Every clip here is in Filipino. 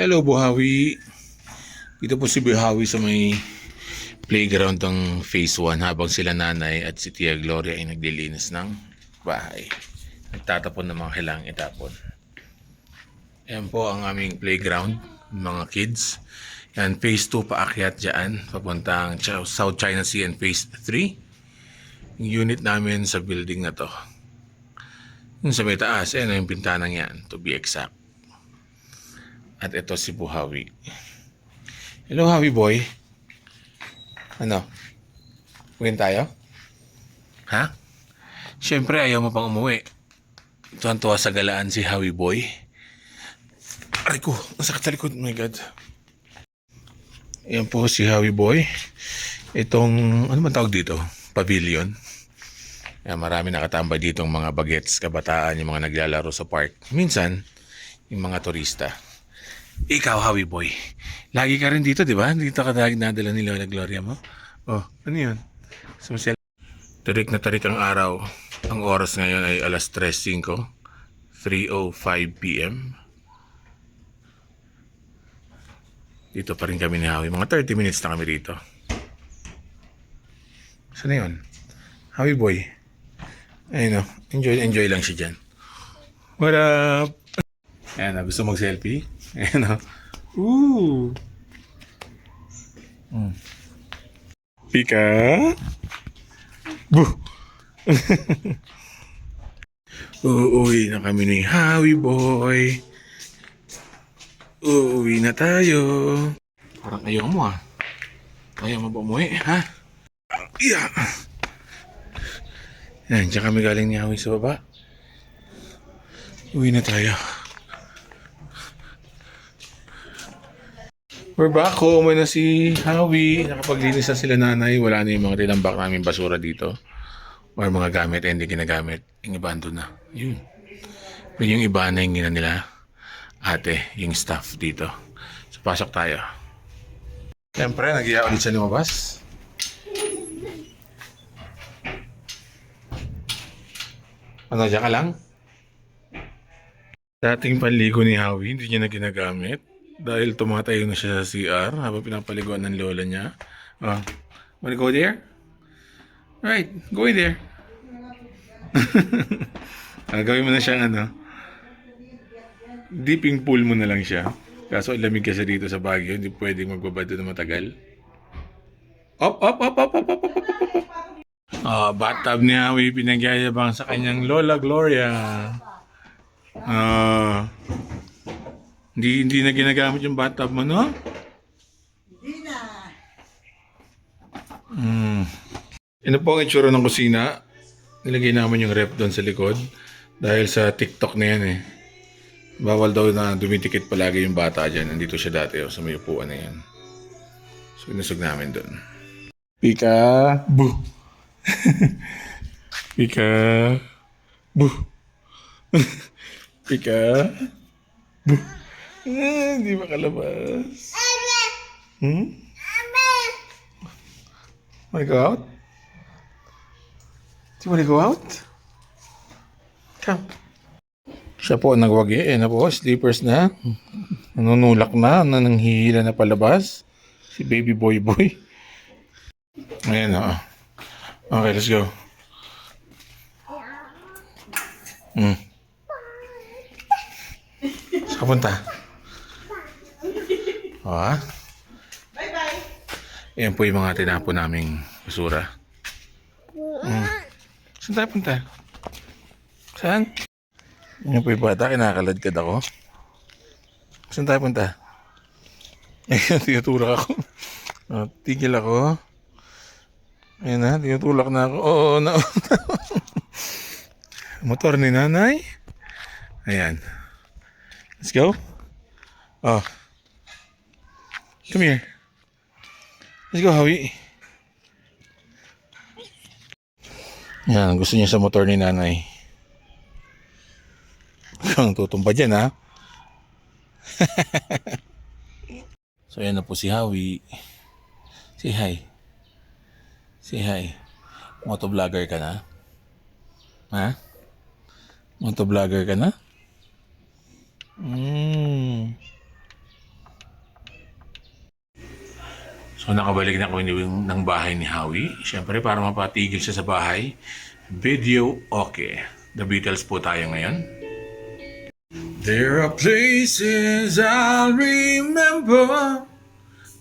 Hello, Buhawi. Dito po si Buhawi sa may playground ng Phase 1 habang sila nanay at si Tia Gloria ay naglilinis ng bahay. Nagtatapon ng mga kailangang itapon. Ayan po ang aming playground, mga kids. Yan, Phase 2 paakyat dyan, papuntang South China Sea, and Phase 3. Yung unit namin sa building na to. Yung sa may taas, ayan yung pintanang yan, to be exact. At ito si Buhawi. Hello, Hawi boy. Ano? Uwin tayo? Ha? Siyempre, ayaw mo pang umuwi. Tuwan-tuwa sa galaan si Hawi boy. Aray ko, nasakit sa likod. Oh my God. Ayan po si Hawi boy. Itong, ano man tawag dito? Pavilion. Ayan, marami nakatambay dito ang mga bagets, kabataan, yung mga naglalaro sa park. Minsan, yung mga turista. Ikaw, Hawi boy. Lagi ka rin dito, di ba? Dito ka lagi nadala ni Lola Gloria mo. Oh, ano yun? Sumasel. Tarik na tarik ang araw. Ang oras ngayon ay alas 3:05, 3:05 p.m. Dito pa rin kami ni Hawi. Mga 30 minutes na kami rito. Saan na yun? Hawi boy. Ayun o. Enjoy lang siya dyan. What up? Ayan, gusto mag-selfie? Ayan o. Ooh. Pika. Buh. Uuwi na kami ni Hawi boy. Uuwi na tayo. Parang ayaw mo Ayaw mo ba umuwi, ha? Yeah. Yan, dyan kami galing ni Hawi sa baba. Uwi na tayo. We're back home na si Hawi. Nakapaglinis na sila nanay. Wala na yung mga tinambak namin basura dito. Or mga gamit hindi ginagamit. Yung iba andun na. Yun. Pero yung iba na yung gina nila ate, yung staff dito. So pasok tayo. Siyempre, nag-iya ulit siya lumabas. Ano, dyan ka lang? Dating panligo ni Hawi, hindi niya na ginagamit. Dahil tumatayo na siya sa CR habang pinapaliguan ng lola niya. Oh, wanna go there? Right, go in there. Gawin mo na siyang dipping pool mo na lang siya. Kaso lamig kasi dito sa Baguio, hindi pwedeng magbabad doon na matagal. Up. Oh, bathtub ni Hawi pinagyayabang sa kanyang Lola Gloria. Hindi na ginagamit yung bathtub mo, no? Hindi na. Ano po ang itsura ng kusina? Nilagay namin yung ref doon sa likod. Dahil sa TikTok na yan Bawal daw na dumitikit palagi yung bata dyan. Nandito siya dati sa may upuan na yan. So inusog namin doon. Pika! Buh! Pika! Buh! Pika! Buh! Hindi makalabas. Wanna go out? Do you wanna go out? Come. Siya po nagwagi. Na po, sleepers na. Nanunulak na. Nananghihila na palabas. Si baby boy. Ayan Okay, let's go. Saan ka punta? Bye-bye. Ayan po yung mga tinapon naming basura. Saan tayo punta? Saan? Ayan po yung bata, kinakaladkad ako. Saan tayo punta? Ayan, tinutulak ako. Tigil ako. Ayan na, tinutulak na ako. Oo, motor ni nanay. Ayan. Let's go. Come here. Let's go, Hawi. Yan, gusto niya sa motor ni nanay. Kung tutumpa dyan, ha? So, yan na po si Hawi. Say hi. Say hi. Motovlogger ka na? Ha? Motovlogger ka na? So nakabalik na kami ng bahay ni Howie. Siyempre para mapatigil siya sa bahay. Video okay. The Beatles po tayo ngayon. There are places I'll remember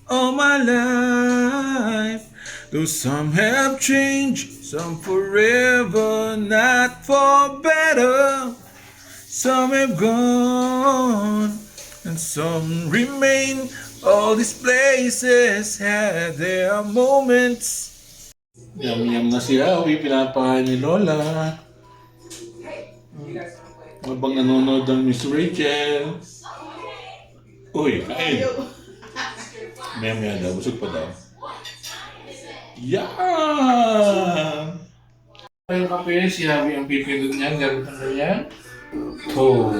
all my life. Though some have changed, some forever, not for better. Some have gone, and some remain. All these places had their moments. Yum-yum na si Howie, pinapakain ni Lola. Habang nanonood ng Miss Rachel. Uy, kain. Maya-maya daw, busog pa daw. Yan! Yung kape, si Javi ang pipindot niya, gamit ang ganyan. Oh.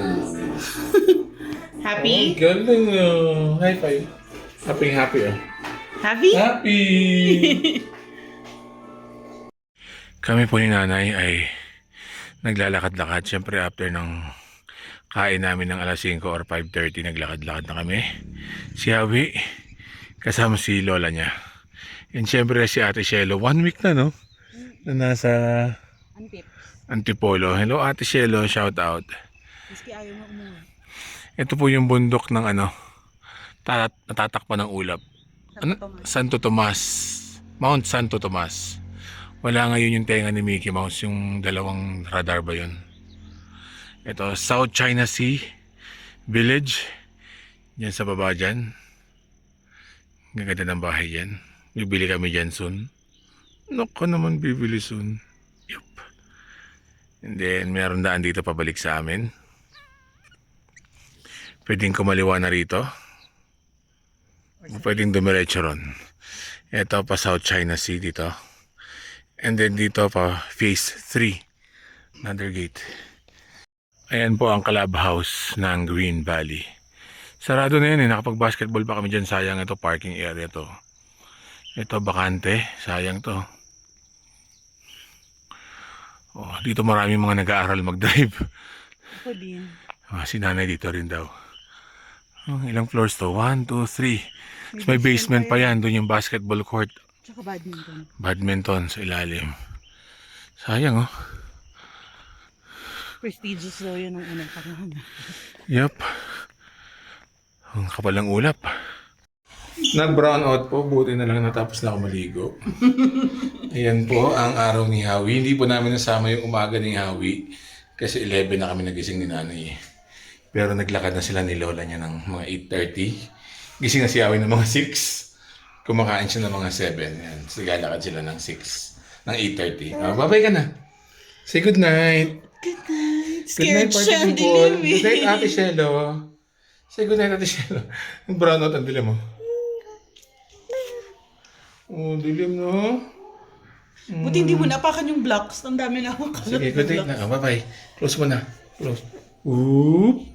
Happy? Galing high five. Happy oh. Happy? Happy! Kami po ni nanay ay naglalakad-lakad. Siyempre after ng kain namin ng alas 5 or 5:30, naglakad-lakad na kami. Si Javi, kasama si lola niya. And siyempre si Ate Shelo, 1 week na no? Na nasa Antipolo. Hello Ate Shelo, shout out. Maski ayaw mo umuwi. Ito po yung bundok ng natatakpan ng ulap. Santo Tomas. Mount Santo Tomas. Wala ngayon yung tenga ni Mickey Mouse, yung dalawang radar ba yun? Ito, South China Sea Village. Yan sa baba dyan. Gaganda ng bahay dyan. Bibili kami dyan soon. Naku naman bibili soon. Yup. And then, meron daan dito pabalik sa amin. Pwedeng kumaliwa na rito. Pwedeng dumiretso ron. Ito pa South China Sea dito. And then dito pa Phase 3. Another gate. Ayan po ang clubhouse ng Green Valley. Sarado na yan eh. Nakapag-basketball pa kami dyan. Sayang ito. Parking area to. Ito bakante. Sayang to. Oh, dito marami mga nag-aaral mag-drive. Ako din. Si nanay dito rin daw. Ilang floors to? 1, 2, 3. May basement pa yan. Doon yung basketball court. Tsaka badminton. Badminton sa ilalim. Sayang oh. Prestigious daw yun ng unang panahon. Yup. Ang kapal ng ulap. Nag-brown out po. Buti na lang natapos na ako maligo. Ayan po ang araw ni Howie. Hindi po namin nasama yung umaga ni Howie. Kasi 11 na kami nagising ni nanay. Pero naglakad na sila ni lola niya ng mga 8:30. Gising na si Howie ng mga 6. Kumakain siya ng mga 7. Yan. So, lalakad sila ng 6. Ng 8:30. Bye-bye ka na. Say good night. Good night. Good night, Scared party siya. people. Dilim Good night, Ate Shelo. Say good night, Ate Shelo. Yung brown out, ang dilim mo. Oh, dilim no? Buti hindi mo napakan yung blocks. Ang dami na akong kalat Sige, na good night blocks. na. Bye-bye. Close mo na. Close. Oop.